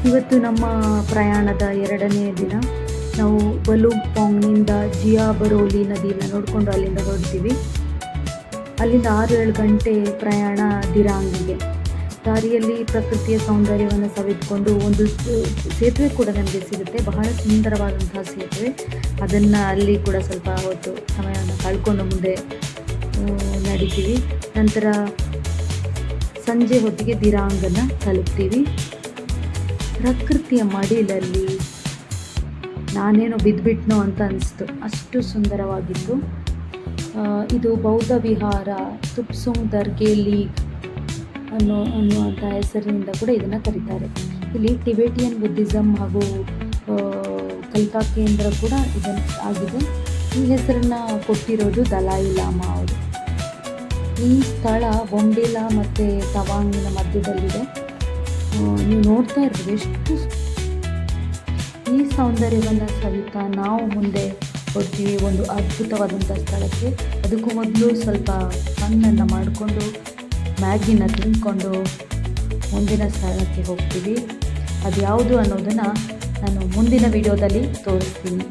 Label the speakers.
Speaker 1: ಇವತ್ತು ನಮ್ಮ ಪ್ರಯಾಣದ 2ನೇ ದಿನ. ನಾವು ಬಲುಪಾಂಗ್ನಿಂದ ಜಿಯಾ ಬರೋಲಿ ನದಿಯನ್ನು ನೋಡಿಕೊಂಡು ಅಲ್ಲಿಂದ ಹೊರಡ್ತೀವಿ. ಅಲ್ಲಿಂದ 6-7 ಗಂಟೆ ಪ್ರಯಾಣ ದಿರಾಂಗಿಗೆ. ದಾರಿಯಲ್ಲಿ ಪ್ರಕೃತಿಯ ಸೌಂದರ್ಯವನ್ನು ಸವಿದುಕೊಂಡು ಒಂದು ಸೇತುವೆ ಕೂಡ ನಮಗೆ ಸಿಗುತ್ತೆ, ಬಹಳ ಸುಂದರವಾದಂತಹ ಸೇತುವೆ. ಅದನ್ನು ಅಲ್ಲಿ ಕೂಡ ಸ್ವಲ್ಪ ಹೊತ್ತು ಸಮಯವನ್ನು ಕಳ್ಕೊಂಡು ಮುಂದೆ ನಡಿತೀವಿ. ನಂತರ ಸಂಜೆ ಹೊತ್ತಿಗೆ ದಿರಾಂಗನ್ನು ತಲುಪ್ತೀವಿ. ಪ್ರಕೃತಿಯ ಮಡಿಲಲ್ಲಿ ನಾನೇನೋ ಬಿದ್ದುಬಿಟ್ನೋ ಅಂತ ಅನಿಸ್ತು, ಅಷ್ಟು ಸುಂದರವಾಗಿತ್ತು. ಇದು ಬೌದ್ಧ ವಿಹಾರ ತುಪ್ಸುಂಗ್ ದರ್ಗೆ ಲೀಗ್ ಅನ್ನುವಂಥ ಹೆಸರಿನಿಂದ ಕೂಡ ಇದನ್ನು ಕರೀತಾರೆ. ಇಲ್ಲಿ ಟಿಬೆಟಿಯನ್ ಬುದ್ಧಿಸಮ್ ಹಾಗೂ ಕಲಿಕಾ ಕೇಂದ್ರ ಕೂಡ ಇದನ್ನು ಆಗಿದೆ. ಈ ಹೆಸರನ್ನು ಕೊಟ್ಟಿರೋದು ದಲಾಯಿ ಲಾಮಾ ಅವರು. ಈ ಸ್ಥಳ ಬೊಂಡಿಲಾ ಮತ್ತು ತವಾಂಗಿನ ಮಧ್ಯದಲ್ಲಿದೆ. ನೀವು ನೋಡ್ತಾ ಇರ್ಬೋದು ಎಷ್ಟು ಈ ಸೌಂದರ್ಯವನ್ನು ಸವಿತಾ ನಾವು ಮುಂದೆ ಹೋಗ್ತೀವಿ ಒಂದು ಅದ್ಭುತವಾದಂಥ ಸ್ಥಳಕ್ಕೆ. ಅದಕ್ಕೂ ಮೊದಲು ಸ್ವಲ್ಪ ಫನ್ನನ್ನು ಮಾಡಿಕೊಂಡು ಮ್ಯಾಗಿನ ತಿಂದ್ಕೊಂಡು ಮುಂದಿನ ಸ್ಥಳಕ್ಕೆ ಹೋಗ್ತೀವಿ. ಅದು ಯಾವುದು ಅನ್ನೋದನ್ನು ನಾನು ಮುಂದಿನ ವಿಡಿಯೋದಲ್ಲಿ ತೋರಿಸ್ತೀನಿ.